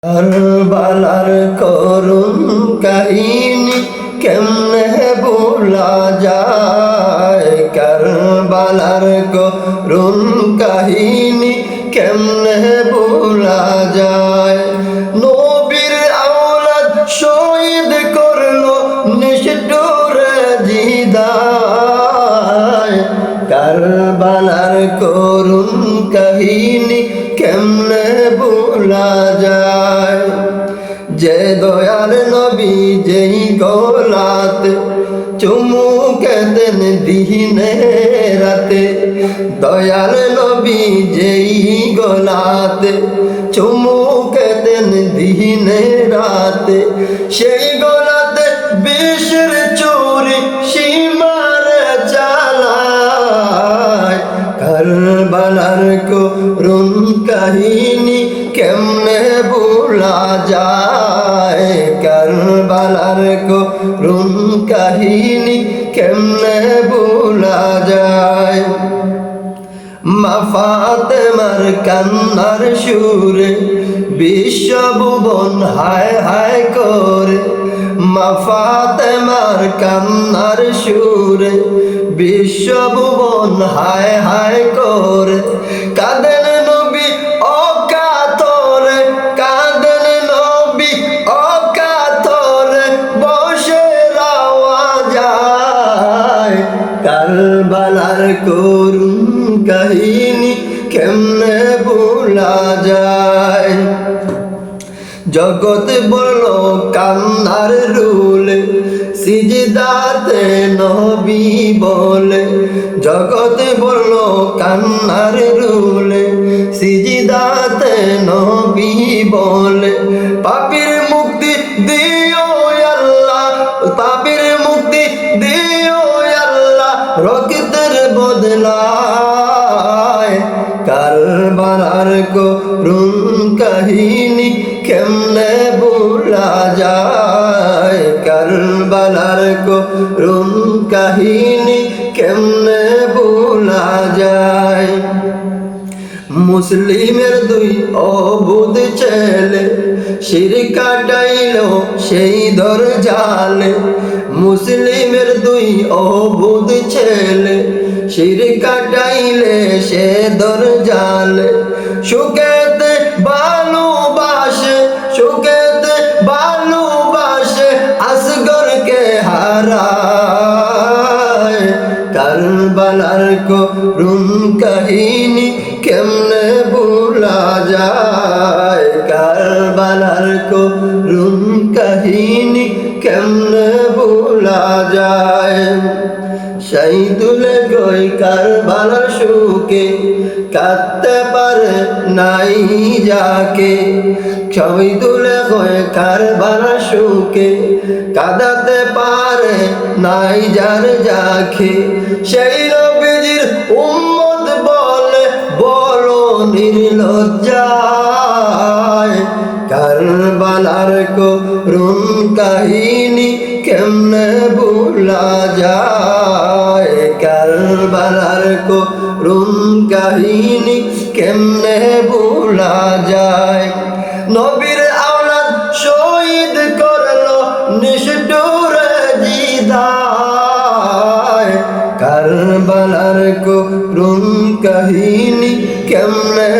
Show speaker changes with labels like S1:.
S1: কারবালার করুণ কাহিনী কেমনে ভোলা যায়। কারবালার করুণ কাহিনী কেমনে ভোলা যায়। নবীর আওলাদ শহীদ করলো নিষ্ঠুর জিদায়। কারবালার করুণ কাহিনী কেমনে ভোলা যায়। যে দয়াল নবী যেই গোলাতে চুমুকেতেন দিনে রাতে। দয়াল নবী যেই গোলাতে চুমুকেতেন দিনে রাতে। সেই গোলাতে বিষের চুরি সীমার চালায়। কারবালার করুণ কাহিনী কেমনে ভোলা যায়। কারবালার করুণ কাহিনী কেমনে ভোলা যায়। মা ফাতেমার কান্নার সুরে বিশ্বভুবন হায় হায় করে। মা ফাতেমার কান্নার সুরে বিশ্বভুবন হায় হায় করে। কাঁদেন নবী অকাতরে, কাঁদেন নবী অকাতরে, বসে রাওয়া যায়। কারবালার করুণ কাহিনী কেমনে ভোলা যায়। জগৎ বলল কান্নার রুলে সিজদাতে নবী বলে। জগৎ বলল কান্নার রুলে সিজদাতে নবী বলে। পাপীর মুক্তি দিও আল্লাহ, পাপীর মুক্তি দিও আল্লাহ, রক্তের বদলায়। কারবালার করুণ কাহিনী কেমনে ভোলা যায়। কারবালার করুণ কাহিনী কেমনে ভোলা যায়। মুসলিমের দুই অবুধ ছেলে শির কাটাইল সেই দরজালে। মুসলিমের দুই অবুধ ছেলে শির কাটাইলে সে দরজালে। সুখেতে ভালোবাসে, সুখেতে ভালোবাসে আসগরকে হারায়। কারবালার করুণ কাহিনী কেমনে ভোলা যায়। কারবালার করুণ কাহিনী কেমনে ভোলা যায়। শহীদুলে গই কারবালার সুখে, কাঁদতে পারে নাই যাকে। শহীদুলে গই কারবালার সুখে, কাঁদাতে পারে নাই যার যাকে। সেই নবীজির উম্মত বলে বলো নির্লজ্জায়। কারবালার করুণ কাহিনী কেমনে ভোলা যায়। কারবালার করুণ কাহিনী কেমনে ভোলা যায়। নবীর আওলাদ শহীদ করলো নিষ্ঠুর জিদায়। কারবালার করুণ কাহিনী কেমনে